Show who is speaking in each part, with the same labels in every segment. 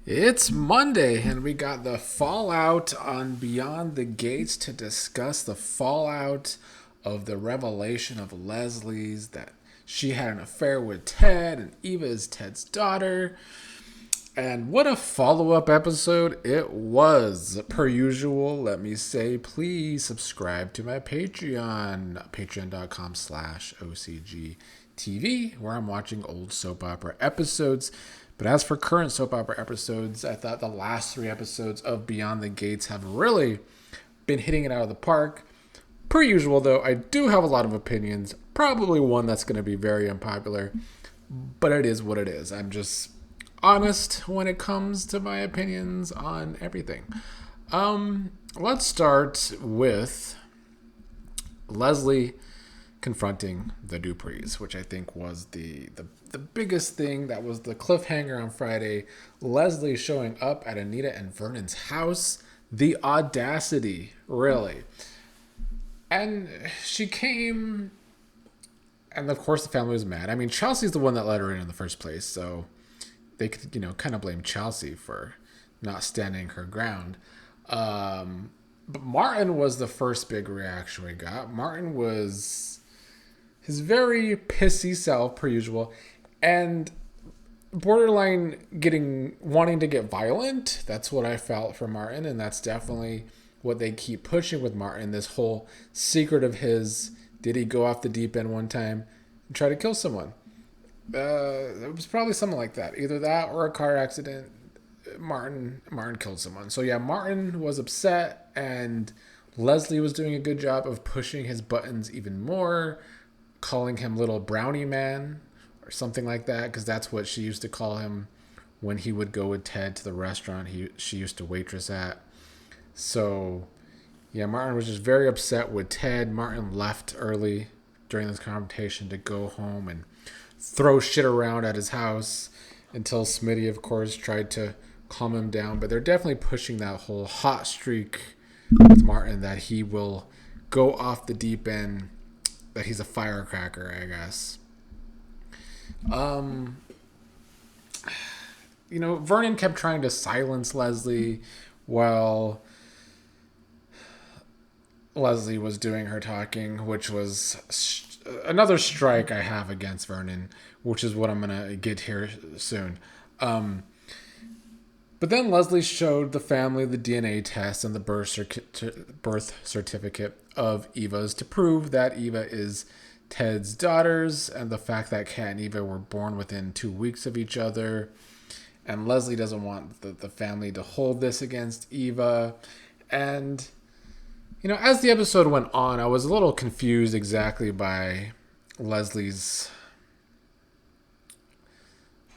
Speaker 1: It's Monday, and we got the fallout on Beyond the Gates to discuss the fallout of the revelation of Leslie's that she had an affair with Ted, and Eva is Ted's daughter. And what a follow up episode it was. Per usual, let me say, please subscribe to my Patreon, patreon.com/OCGTV, where I'm watching old soap opera episodes. But as for current soap opera episodes, I thought the last three episodes of Beyond the Gates have really been hitting it out of the park. Per usual, though, I do have a lot of opinions. Probably one that's going to be very unpopular, but it is what it is. I'm just honest when it comes to my opinions on everything. Let's start with Leslie confronting the Duprees, which I think was the biggest thing. That was the cliffhanger on Friday. Leslie showing up at Anita and Vernon's house. The audacity, really. And she came, and of course the family was mad. I mean, Chelsea's the one that let her in the first place, so they could, kind of blame Chelsea for not standing her ground. But Martin was the first big reaction we got. Martin was his very pissy self, per usual, and borderline wanting to get violent. That's what I felt for Martin, and that's definitely what they keep pushing with Martin. This whole secret of his, did he go off the deep end one time and try to kill someone? It was probably something like that. Either that or a car accident. Martin killed someone. So yeah, Martin was upset, and Leslie was doing a good job of pushing his buttons even more, calling him little brownie man or something like that, because that's what she used to call him when he would go with Ted to the restaurant she used to waitress at. So yeah, Martin was just very upset with Ted. Martin left early during this confrontation to go home and throw shit around at his house until Smitty, of course, tried to calm him down. But they're definitely pushing that whole hot streak with Martin, that he will go off the deep end, that he's a firecracker, I guess. Vernon kept trying to silence Leslie while Leslie was doing her talking, which was another strike I have against Vernon, which is what I'm going to get here soon. But then Leslie showed the family the DNA test and the birth certificate of Eva's to prove that Eva is Ted's daughters, and the fact that Kat and Eva were born within 2 weeks of each other. And Leslie doesn't want the family to hold this against Eva. And, as the episode went on, I was a little confused exactly by Leslie's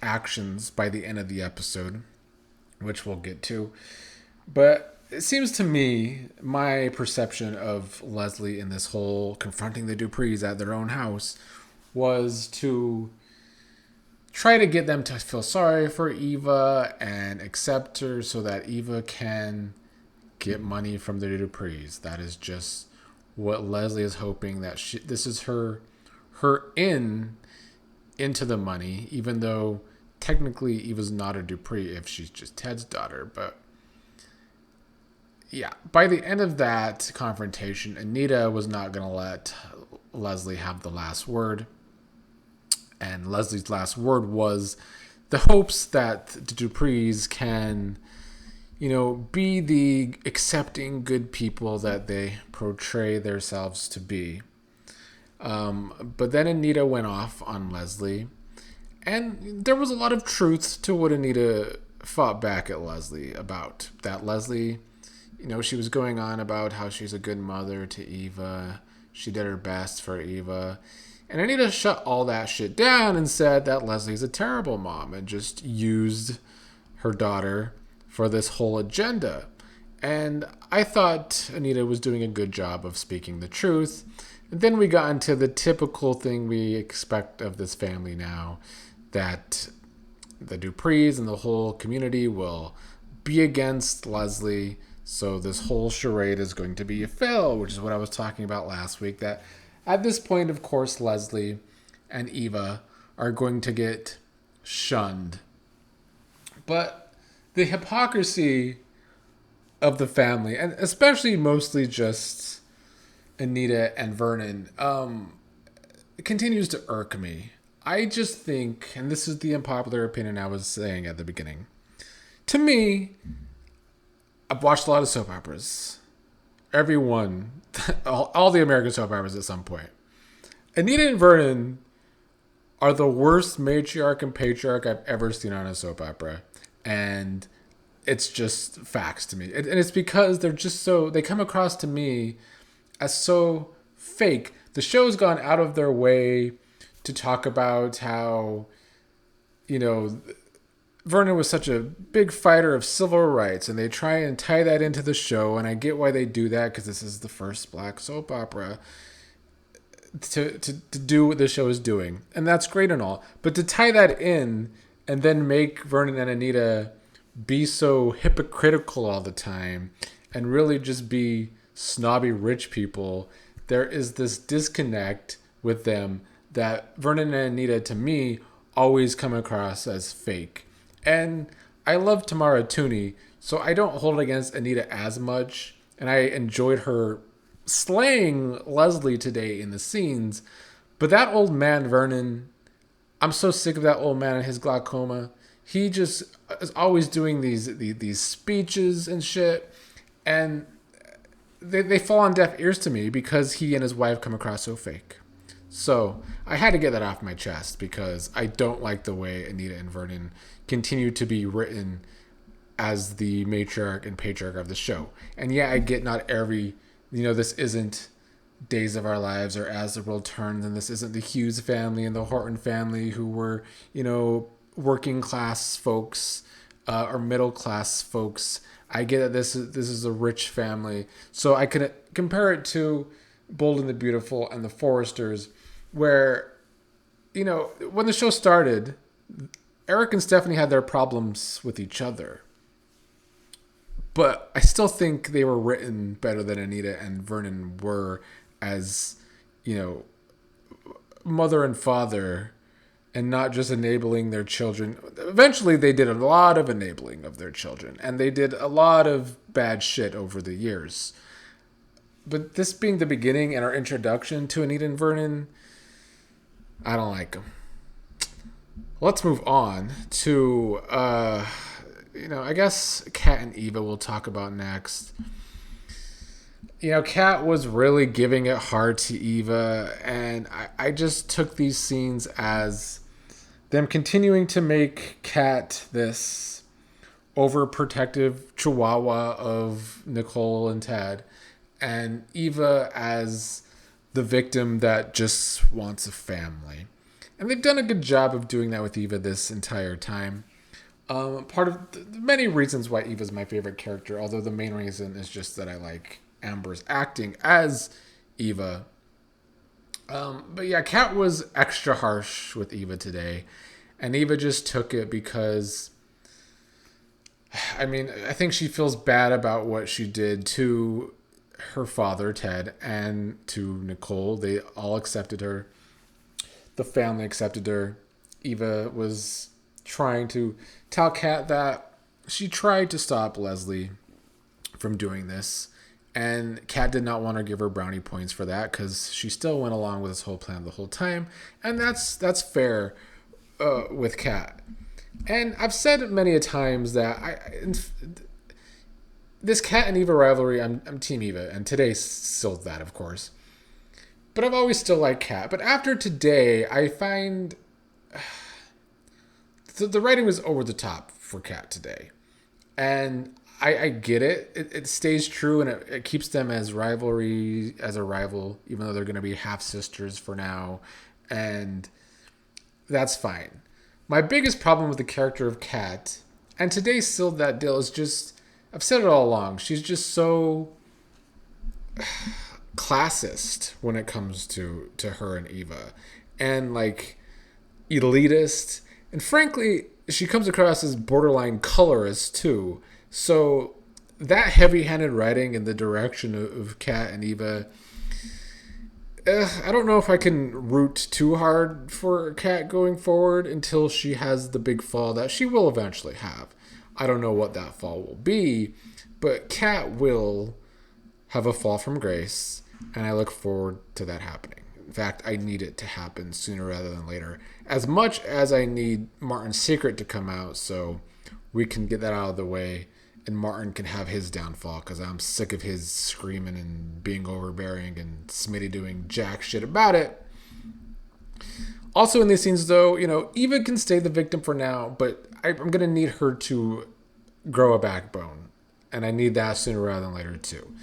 Speaker 1: actions by the end of the episode, which we'll get to. But it seems to me, my perception of Leslie in this whole confronting the Duprees at their own house was to try to get them to feel sorry for Eva and accept her so that Eva can get money from the Duprees. That is just what Leslie is hoping, that this is her into the money, even though technically Eva's not a Dupree if she's just Ted's daughter. But yeah, by the end of that confrontation, Anita was not going to let Leslie have the last word. And Leslie's last word was the hopes that the Duprees can, be the accepting good people that they portray themselves to be. But then Anita went off on Leslie. And there was a lot of truth to what Anita fought back at Leslie about. That Leslie, she was going on about how she's a good mother to Eva. She did her best for Eva. And Anita shut all that shit down and said that Leslie's a terrible mom and just used her daughter for this whole agenda. And I thought Anita was doing a good job of speaking the truth. And then we got into the typical thing we expect of this family now, that the Duprees and the whole community will be against Leslie. So this whole charade is going to be a fail, which is what I was talking about last week, that at this point, of course, Leslie and Eva are going to get shunned. But the hypocrisy of the family, and especially mostly just Anita and Vernon, it continues to irk me. I just think, and this is the unpopular opinion I was saying at the beginning. To me, I've watched a lot of soap operas. Every one, all the American soap operas at some point. Anita and Vernon are the worst matriarch and patriarch I've ever seen on a soap opera. And it's just facts to me. And it's because they're just so, they come across to me as so fake. The show's gone out of their way to talk about how, you know, Vernon was such a big fighter of civil rights, and they try and tie that into the show, and I get why they do that because this is the first black soap opera to do what the show is doing, and that's great and all. But to tie that in and then make Vernon and Anita be so hypocritical all the time and really just be snobby rich people, there is this disconnect with them that Vernon and Anita, to me, always come across as fake. And I love Tamara Tooney, so I don't hold it against Anita as much, and I enjoyed her slaying Leslie today in the scenes. But that old man, Vernon, I'm so sick of that old man and his glaucoma. He just is always doing these speeches and shit, and they fall on deaf ears to me because he and his wife come across so fake. So I had to get that off my chest because I don't like the way Anita and Vernon continue to be written as the matriarch and patriarch of the show. And yeah, I get not every, this isn't Days of Our Lives or As the World Turns, and this isn't the Hughes family and the Horton family who were, working class folks or middle class folks. I get that this is a rich family. So I can compare it to Bold and the Beautiful and the Foresters, where, when the show started, Eric and Stephanie had their problems with each other. But I still think they were written better than Anita and Vernon were as, mother and father, and not just enabling their children. Eventually, they did a lot of enabling of their children, and they did a lot of bad shit over the years. But this being the beginning and our introduction to Anita and Vernon, I don't like them. Let's move on to, I guess Kat and Eva we'll talk about next. Kat was really giving it hard to Eva, and I just took these scenes as them continuing to make Kat this overprotective chihuahua of Nicole and Ted, and Eva as the victim that just wants a family. And they've done a good job of doing that with Eva this entire time. Part of the many reasons why Eva's my favorite character, although the main reason is just that I like Amber's acting as Eva. But yeah, Kat was extra harsh with Eva today. And Eva just took it because, I think she feels bad about what she did to her father, Ted, and to Nicole. They all accepted her. The family accepted her. Eva was trying to tell Kat that she tried to stop Leslie from doing this. And Kat did not want to give her brownie points for that because she still went along with this whole plan the whole time. And that's fair with Kat. And I've said many a times that this Kat and Eva rivalry, I'm Team Eva, and today's still that, of course. But I've always still liked Kat. But after today, I find the writing was over the top for Kat today. And I get it. It stays true, and it keeps them as a rival, even though they're going to be half-sisters for now. And that's fine. My biggest problem with the character of Kat, and today sealed that deal, is just, I've said it all along, she's just so classist when it comes to her and Eva. And elitist. And frankly, she comes across as borderline colorist too. So that heavy-handed writing in the direction of Kat and Eva, I don't know if I can root too hard for Kat going forward until she has the big fall that she will eventually have. I don't know what that fall will be, but Kat will have a fall from grace, and I look forward to that happening. In fact, I need it to happen sooner rather than later. As much as I need Martin's secret to come out so we can get that out of the way and Martin can have his downfall, because I'm sick of his screaming and being overbearing and Smitty doing jack shit about it. Also in these scenes, though, Eva can stay the victim for now, but I'm going to need her to grow a backbone. And I need that sooner rather than later, too.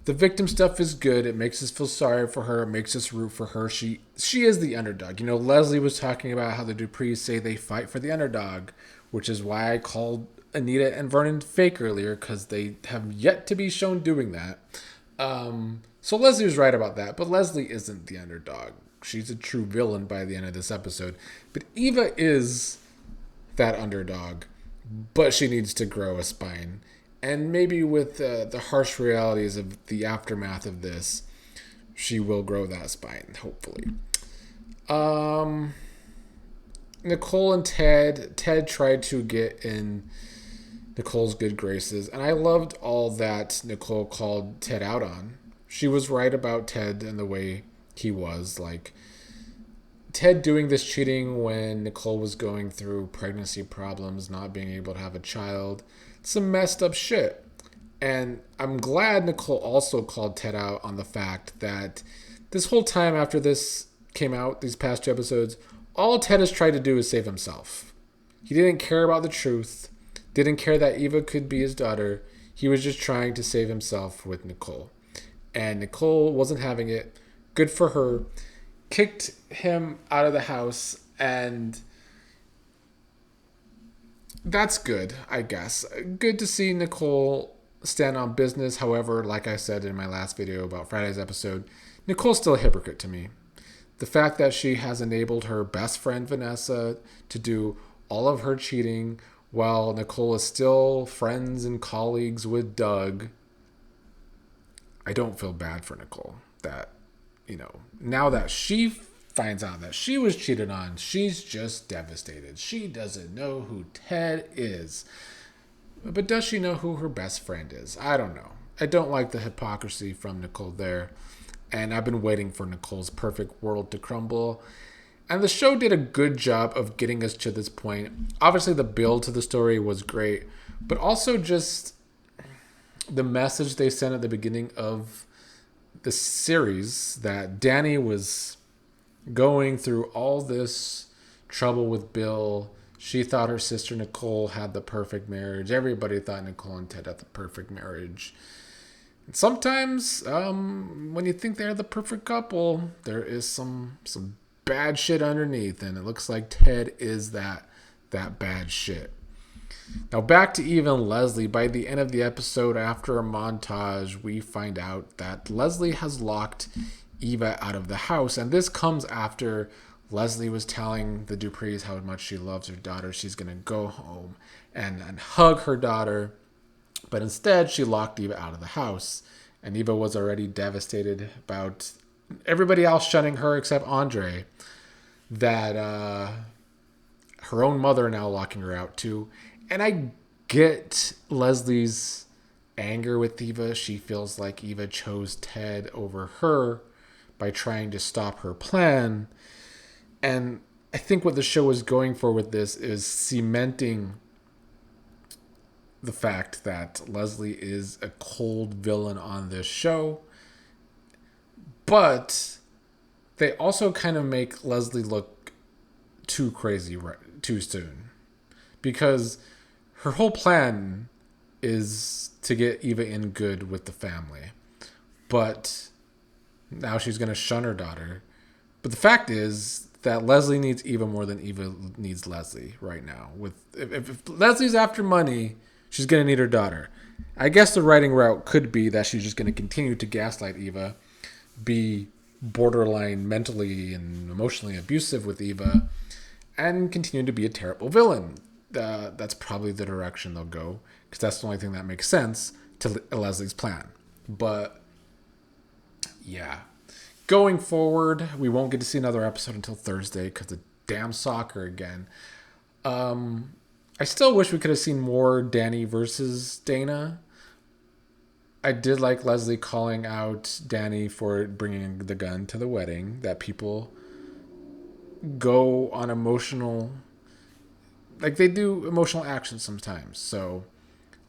Speaker 1: The victim stuff is good. It makes us feel sorry for her. It makes us root for her. She is the underdog. Leslie was talking about how the Duprees say they fight for the underdog, which is why I called Anita and Vernon fake earlier, because they have yet to be shown doing that. So Leslie was right about that, but Leslie isn't the underdog. She's a true villain by the end of this episode. But Eva is that underdog, but she needs to grow a spine. And maybe with the harsh realities of the aftermath of this, she will grow that spine, hopefully. Nicole and Ted. Ted tried to get in Nicole's good graces, and I loved all that Nicole called Ted out on. She was right about Ted and the way he was. Like, Ted doing this cheating when Nicole was going through pregnancy problems, not being able to have a child. Some messed up shit. And I'm glad Nicole also called Ted out on the fact that this whole time after this came out, these past 2 episodes, all Ted has tried to do is save himself. He didn't care about the truth, didn't care that Eva could be his daughter. He was just trying to save himself with Nicole. And Nicole wasn't having it. Good for her. Kicked him out of the house, and that's good, I guess. Good to see Nicole stand on business. However, like I said in my last video about Friday's episode, Nicole's still a hypocrite to me. The fact that she has enabled her best friend Vanessa to do all of her cheating while Nicole is still friends and colleagues with Doug. I don't feel bad for Nicole. That, now that she finds out that she was cheated on, she's just devastated. She doesn't know who Ted is. But does she know who her best friend is? I don't know. I don't like the hypocrisy from Nicole there. And I've been waiting for Nicole's perfect world to crumble. And the show did a good job of getting us to this point. Obviously, the build to the story was great. But also just the message they sent at the beginning of the series that Danny was going through all this trouble with Bill. She thought her sister Nicole had the perfect marriage. Everybody thought Nicole and Ted had the perfect marriage. And sometimes, when you think they're the perfect couple, there is some bad shit underneath, and it looks like Ted is that bad shit. Now back to Eva and Leslie. By the end of the episode, after a montage, we find out that Leslie has locked Eva out of the house, and this comes after Leslie was telling the Duprees how much she loves her daughter. She's going to go home and hug her daughter, but instead she locked Eva out of the house, and Eva was already devastated about everybody else shunning her except Andre, that her own mother now locking her out too. And I get Leslie's anger with Eva. She feels like Eva chose Ted over her by trying to stop her plan. And I think what the show is going for with this is cementing the fact that Leslie is a cold villain on this show. But they also kind of make Leslie look too crazy too soon. Because her whole plan is to get Eva in good with the family. But now she's going to shun her daughter. But the fact is that Leslie needs Eva more than Eva needs Leslie right now. If Leslie's after money, she's going to need her daughter. I guess the writing route could be that she's just going to continue to gaslight Eva, be borderline mentally and emotionally abusive with Eva, and continue to be a terrible villain. That's probably the direction they'll go, because that's the only thing that makes sense to Leslie's plan. But yeah, going forward, we won't get to see another episode until Thursday because of damn soccer again. I still wish we could have seen more Danny versus Dana. I did like Leslie calling out Danny for bringing the gun to the wedding. That people go on emotional, like they do emotional actions sometimes. So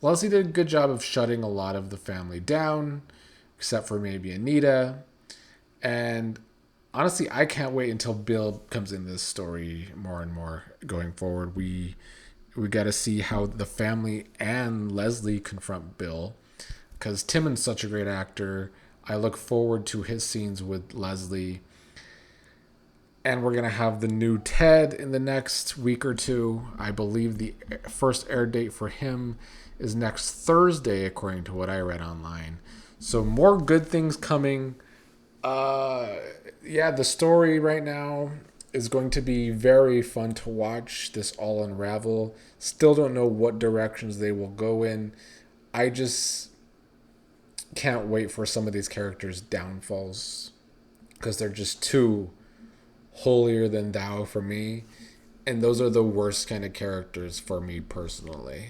Speaker 1: Leslie did a good job of shutting a lot of the family down, except for maybe Anita. And honestly, I can't wait until Bill comes in this story more and more going forward. We got to see how the family and Leslie confront Bill, because Timon's such a great actor. I look forward to his scenes with Leslie. And we're going to have the new Ted in the next week or two. I believe the first air date for him is next Thursday, according to what I read online. So more good things coming. Yeah, the story right now is going to be very fun to watch this all unravel. Still don't know what directions they will go in. I just can't wait for some of these characters' downfalls because they're just too holier than thou for me. And those are the worst kind of characters for me personally.